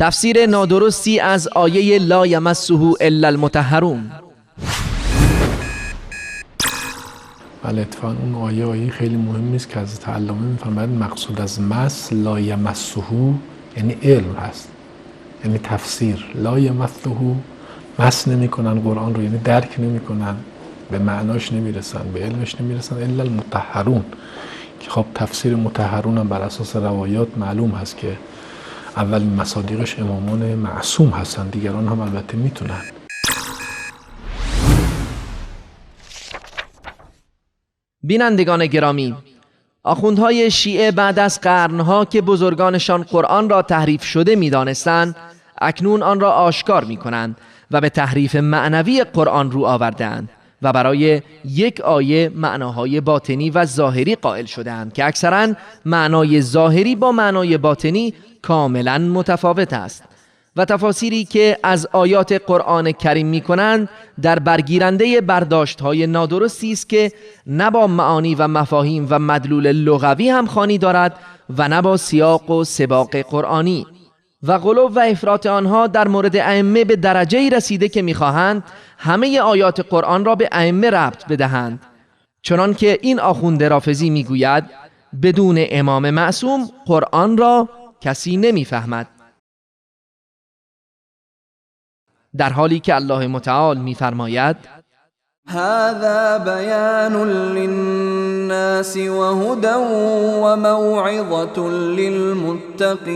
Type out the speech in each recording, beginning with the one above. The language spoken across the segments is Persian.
تفسیر نادرستی از آیه لا یمسه الا المطهرون. بله اتفاقا اون آیه خیلی مهمی است که از علامه میفرماید مقصود از مس لا یمسه یعنی علم هست، یعنی تفسیر. لا یمسه مس نمیکنن قرآن رو، یعنی درک نمیکنن، به معناش نمیرسن، به علمش نمیرسن، الا المطهرون. که خب تفسیر مطهرون هم بر اساس روایات معلوم هست که اولین مصادیقش امامان معصوم هستن، دیگران هم البته میتونن. بینندگان گرامی، آخوندهای شیعه بعد از قرنها که بزرگانشان قرآن را تحریف شده می‌دانستند، اکنون آن را آشکار می‌کنند و به تحریف معنوی قرآن رو آوردند و برای یک آیه معناهای باطنی و ظاهری قائل شدند که اکثراً معنای ظاهری با معنای باطنی کاملاً متفاوت است و تفاسیری که از آیات قرآن کریم می کنند در برگیرنده برداشت‌های نادرستی است که نه با معانی و مفاهیم و مدلول لغوی همخوانی دارد و نه با سیاق و سباق قرآنی، و غلو و افراط آنها در مورد ائمه به درجه‌ای رسیده که می‌خواهند همه آیات قرآن را به ائمه ربط بدهند، چنان که این آخوند رافضی می‌گوید بدون امام معصوم قرآن را کسی نمی‌فهمد، در حالی که الله متعال می‌فرماید هذا بیان للناس وهدى وموعظة للمتقین.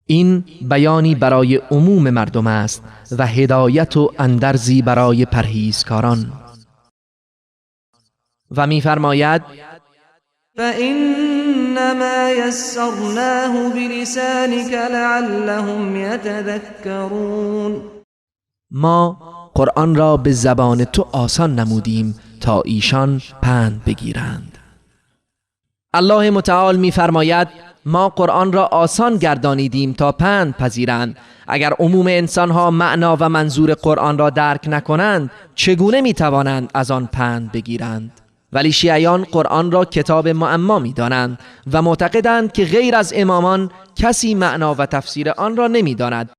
این بیانی برای عموم مردم است و هدایت و اندرزی برای پرهیزکاران. و می‌فرماید فإنما يسرناه بلسانك لعلهم يتذكرون. ما قرآن را به زبان تو آسان نمودیم تا ایشان پند بگیرند. الله متعال می‌فرماید ما قرآن را آسان گردانیدیم تا پند پذیرند. اگر عموم انسانها معنا و منظور قرآن را درک نکنند چگونه می‌توانند از آن پند بگیرند؟ ولی شیعیان قرآن را کتاب معما می‌دانند و معتقدند که غیر از امامان کسی معنا و تفسیر آن را نمی‌داند.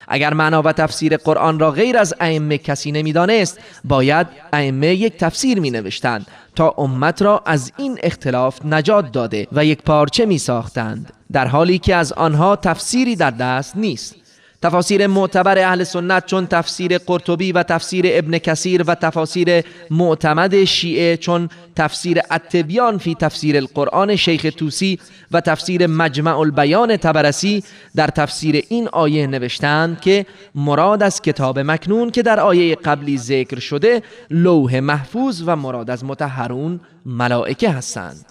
اگر معنا و تفسیر قرآن را غیر از ائمه کسی نمی‌دانست، باید ائمه یک تفسیر می‌نوشتند تا امت را از این اختلاف نجات داده و یک پارچه می‌ساختند، در حالی که از آنها تفسیری در دست نیست. تفاسیر معتبر اهل سنت چون تفسیر قرطبی و تفسیر ابن کثیر و تفاسیر معتمد شیعه چون تفسیر التبیان فی تفسیر القرآن شیخ طوسی و تفسیر مجمع البیان طبرسی در تفسیر این آیه نوشتند که مراد از کتاب مکنون که در آیه قبلی ذکر شده لوح محفوظ و مراد از مطهرون ملائکه هستند.